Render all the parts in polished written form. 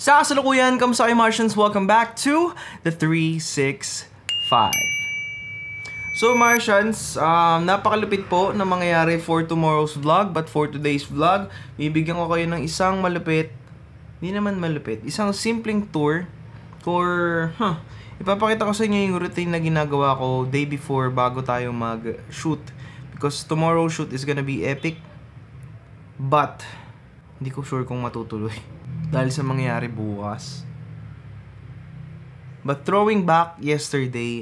Sa kasalukuyan, kamusta kayo Martians? Welcome back to the 365. So Martians, napakalupit po na mangyayari for tomorrow's vlog. But for today's vlog, bibigyan ko kayo ng isang malupit, hindi naman malupit, isang simpleng tour for, ipapakita ko sa inyo yung routine na ginagawa ko day before bago tayo mag-shoot. Because tomorrow's shoot is gonna be epic. But, hindi ko sure kung matutuloy dahil sa mangyayari bukas. But throwing back yesterday,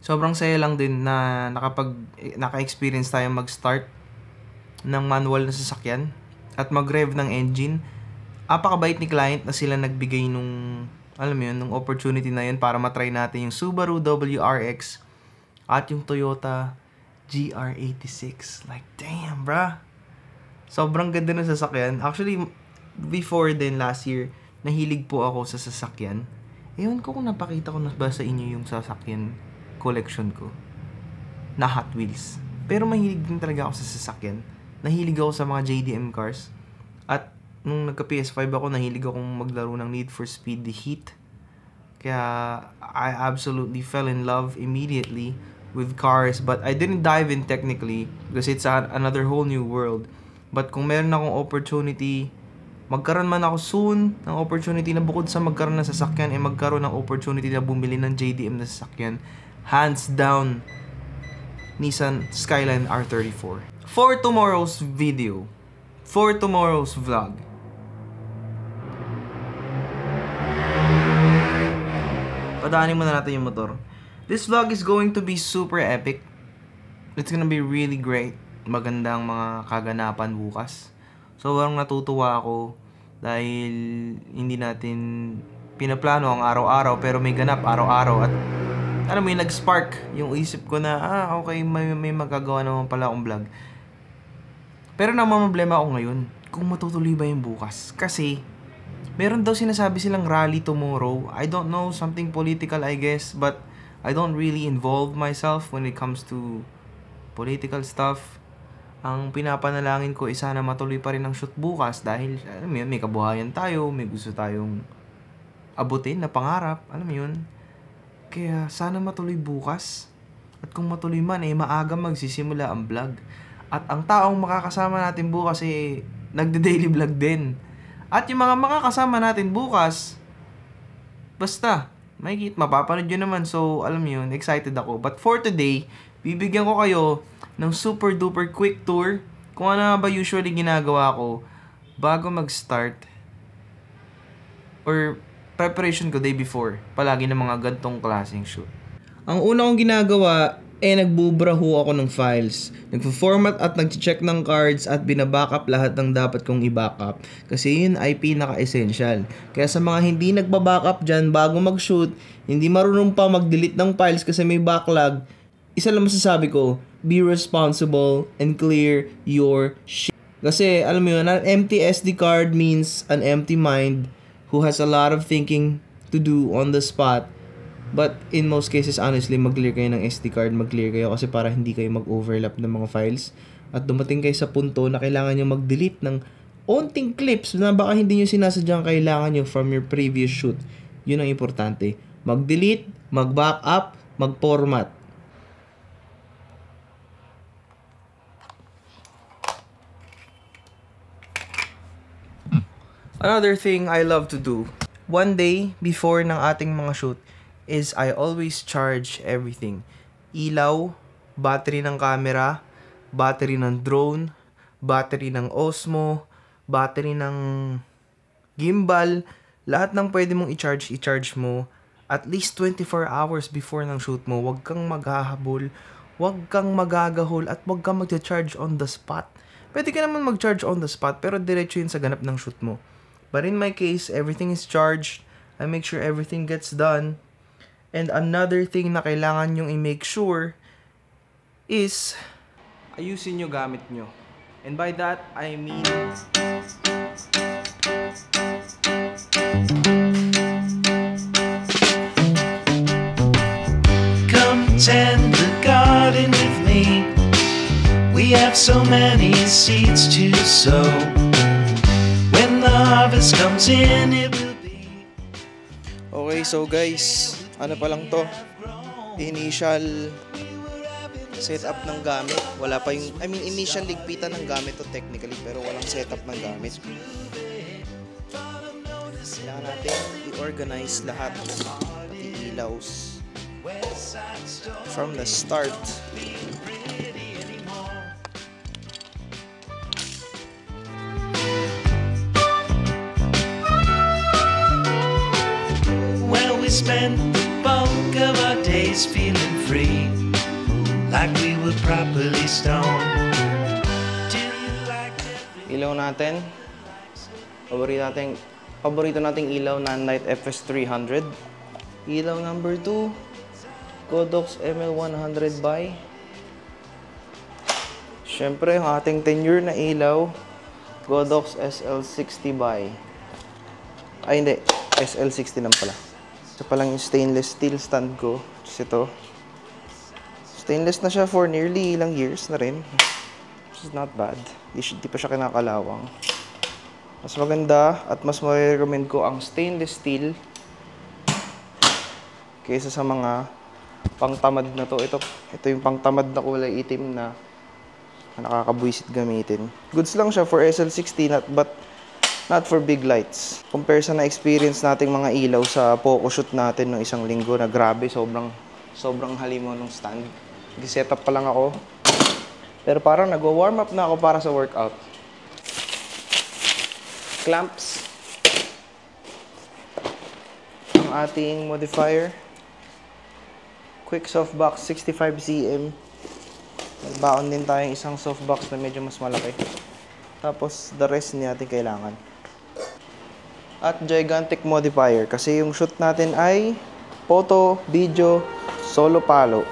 sobrang saya lang din na naka-experience tayo mag-start ng manual na sasakyan at mag-rev ng engine. Apakabait ni client na sila nagbigay nung, alam mo yun, nung opportunity na yun para matry natin yung Subaru WRX at yung Toyota GR86. Like, damn, bruh. Sobrang ganda ng sasakyan. Actually, before din last year, nahilig po ako sa sasakyan. Ewan ko kung napakita ko na ba sa inyo yung sasakyan collection ko na Hot Wheels. Pero mahilig din talaga ako sa sasakyan. Nahilig ako sa mga JDM cars. At nung nagka-PS5 ako, nahilig akong maglaro ng Need for Speed The Heat. Kaya I absolutely fell in love immediately with cars. But I didn't dive in technically because it's another whole new world. But kung meron akong opportunity, magkaroon man ako soon ng opportunity na bukod sa magkaroon ng sasakyan, magkaroon ng opportunity na bumili ng JDM na sasakyan, hands down, Nissan Skyline R34. For tomorrow's video, for tomorrow's vlog, padaanin muna natin yung motor. This vlog is going to be super epic. It's gonna be really great. Magandang mga kaganapan bukas. So, parang natutuwa ako dahil hindi natin pinaplano ang araw-araw pero may ganap araw-araw at alam mo yung nag-spark yung isip ko na okay, may magagawa naman pala akong vlog. Pero namamblema ako ngayon kung matutuloy ba yung bukas. Kasi meron daw sinasabi silang rally tomorrow. I don't know, something political I guess, but I don't really involve myself when it comes to political stuff. Ang pinapanalangin ko is sana matuloy pa rin ang shoot bukas dahil alam mo yun, may kabuhayan tayo, may gusto tayong abutin na pangarap, alam mo yun. Kaya sana matuloy bukas. At kung matuloy man, maaga magsisimula ang vlog. At ang taong makakasama natin bukas nagde-daily vlog din. At yung mga makakasama natin bukas, basta, mapapanood yun naman. So, alam mo yun, excited ako. But for today, bibigyan ko kayo ng super duper quick tour kung ano ba usually ginagawa ko bago mag-start or preparation ko day before palagi ng mga gantong klaseng shoot. Ang una kong ginagawa nagbubraho ako ng files, nagpo-format at nag-check ng cards at binabackup lahat ng dapat kong i-backup kasi yun ay pinaka-essential. Kaya sa mga hindi nagba-backup dyan bago mag-shoot, hindi marunong pa mag-delete ng files kasi may backlog, isa lang masasabi ko, be responsible and clear your shit. Kasi, alam mo yun, an empty SD card means an empty mind who has a lot of thinking to do on the spot. But in most cases, honestly, mag-clear kayo ng SD card, mag-clear kayo kasi para hindi kayo mag-overlap ng mga files. At dumating kayo sa punto na kailangan nyo mag-delete ng onting clips na baka hindi nyo sinasadyang kailangan nyo from your previous shoot. Yun ang importante. Mag-delete, mag-backup, mag-format. Another thing I love to do, one day before ng ating mga shoot, is I always charge everything. Ilaw, battery ng camera, battery ng drone, battery ng Osmo, battery ng gimbal, lahat ng pwede mong i-charge mo at least 24 hours before ng shoot mo. Huwag kang maghahabol, huwag kang magagahol, at huwag kang mag-charge on the spot. Pwede ka naman mag-charge on the spot, pero diretso yun sa ganap ng shoot mo. But in my case, everything is charged. I make sure everything gets done. And another thing na kailangan nyong i-make sure is ayusin nyo gamit nyo. And by that, I mean come tend the garden with me. We have so many seeds to sow. When the harvest else comes in, it will be. Okay, so guys, ano pa lang to? Initial setup ng gamit. Wala pa yung, initial ligpitan ng gamit to technically, pero walang setup ng gamit. Kailangan natin i-organize lahat. Pati ilaws. From the start. Well, we spent the bulk of our days feeling free, like we were properly stoned. Till you liked every Ilaw natin. Paborito nating ilaw na Night FS 300. Ilaw number 2, Godox ML100 by. Syempre, yung ating 10-year na ilaw, Godox SL60 by. Ay, hindi. SL60 lang pala. Ito palang yung stainless steel stand ko. Just ito. Stainless na siya for nearly ilang years na rin. Which is not bad. Di pa siya kinakalawang. Mas maganda at mas ma-recommend ko ang stainless steel kaysa sa mga pangtamad na to. Ito yung pangtamad na kulay itim na nakakabwisit gamitin. Goods lang siya for SL60 but not for big lights. Compare sa na-experience nating mga ilaw sa photoshoot natin ng isang linggo na grabe, sobrang halimo ng stand. Nag-setup pa lang ako. Pero parang nag-warm up na ako para sa workout. Clamps. Ang ating modifier. Quick softbox 65 cm. Nagbaon din tayong isang softbox na medyo mas malaki. Tapos the rest niya natin kailangan. At gigantic modifier kasi yung shoot natin ay photo, video, solo palo.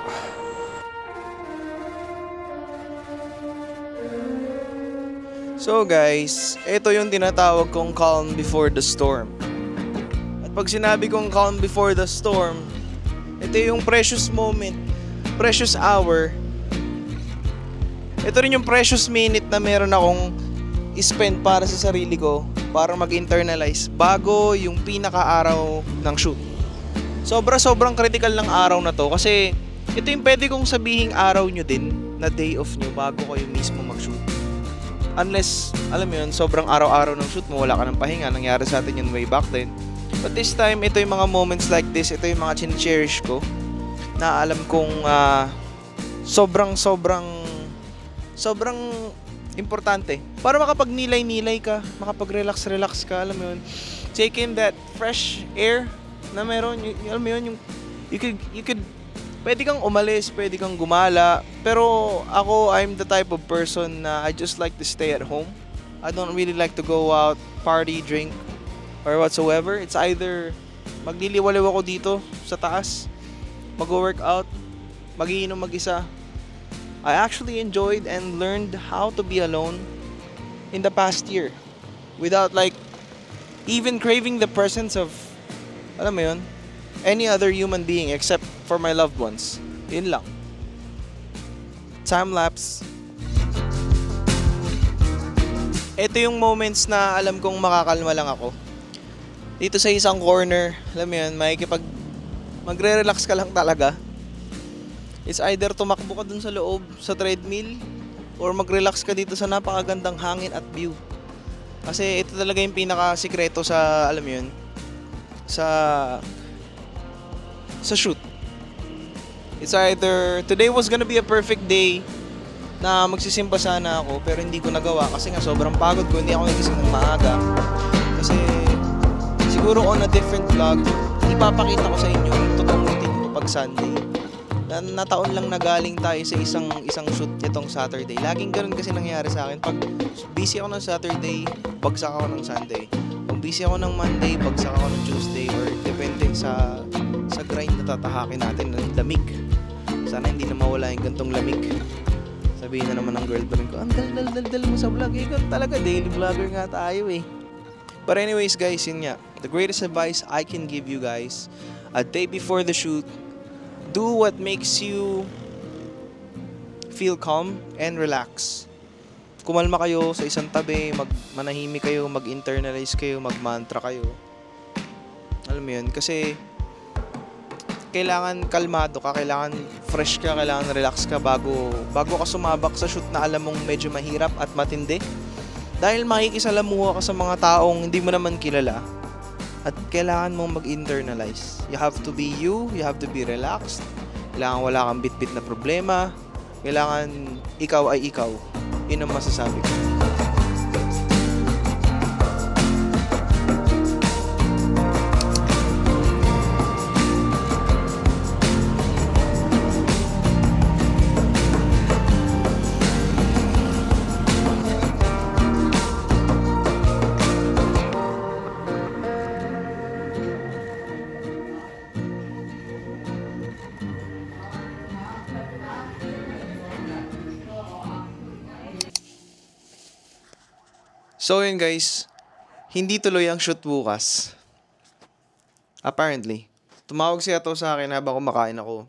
So guys, ito yung tinatawag kong calm before the storm. At pag sinabi kong calm before the storm, ito yung precious moment, precious hour. Ito rin yung precious minute na meron akong i-spend para sa sarili ko, para mag-internalize bago yung pinaka-araw ng shoot. Sobrang critical ng araw na to kasi ito yung pwede kong sabihing araw nyo din na day off nyo bago kayo mismo mag-shoot. Unless, alam mo yun, sobrang araw-araw ng shoot mo, wala ka ng pahinga. Nangyari sa atin yun way back then. But this time, ito yung mga moments like this, ito yung mga chine-cherish ko na alam kong sobrang importante. Para makapag-nilay-nilay ka, makapag-relax ka, alam mo yun. Take in that fresh air na meron, alam mo yun, yung, you could pwede kang umalis, pwede kang gumala. Pero ako, I'm the type of person na I just like to stay at home. I don't really like to go out, party, drink, or whatsoever. It's either magliliwaliw ako dito sa taas, mag-workout, mag-iinom mag-isa. I actually enjoyed and learned how to be alone in the past year without like even craving the presence of, alam mo yun, any other human being except for my loved ones. Yun lang. Time lapse. Ito yung moments na alam kong makakalma lang ako. Dito sa isang corner, alam mo yun, magre-relax ka lang talaga. It's either tumakbo ka dun sa loob, sa treadmill, or mag-relax ka dito sa napakagandang hangin at view. Kasi ito talaga yung pinaka-sikreto sa, alam mo yun, sa shoot. It's either today was gonna be a perfect day na magsisimba sana ako pero hindi ko nagawa kasi nga sobrang pagod ko, hindi ako nagising ng maaga. Kasi siguro on a different vlog, ipapakita ko sa inyo yung totoong routine ko pag Sunday. Na taon lang na galing tayo sa isang shoot itong Saturday. Laging ganun kasi nangyayari sa akin. Pag busy ako ng Saturday, bagsak ako ng Sunday. Kung busy ako ng Monday, bagsak ako ng Tuesday, or depende sa grind na tatahakin natin ng lamig. Sana hindi na mawala yung gantong lamig. Sabihin na naman ng girlfriend ko, ang dal mo sa vlog. Eh, talaga, daily vlogger nga tayo eh. But anyways guys, yun nga. The greatest advice I can give you guys, a day before the shoot, do what makes you feel calm and relax. kumalma kayo sa isang tabi, manahimik kayo, mag-internalize kayo, mag-mantra kayo. Alam mo yun? Kasi kailangan kalmado ka, kailangan fresh ka, kailangan relax ka bago ka sumabak sa shoot na alam mong medyo mahirap at matindi. Dahil makikisalamuha ka sa mga taong hindi mo naman kilala at kailangan mong mag-internalize. You have to be you have to be relaxed. Kailangan wala kang bit-bit na problema. Kailangan ikaw ay ikaw. Yun ang masasabi ko. So yun guys, hindi tuloy ang shoot bukas. Apparently. Tumawag siya to sa akin habang kumakain ako.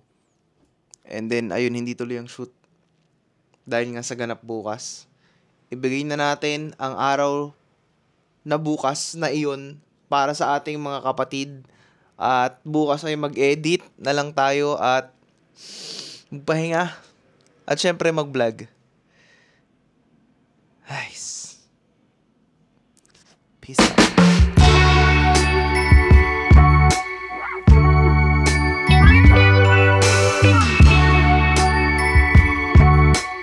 And then, ayun, hindi tuloy ang shoot. Dahil nga sa ganap bukas. Ibigay na natin ang araw na bukas na iyon para sa ating mga kapatid. At bukas ay mag-edit na lang tayo at magpahinga. At syempre mag-vlog. Nice. Peace out.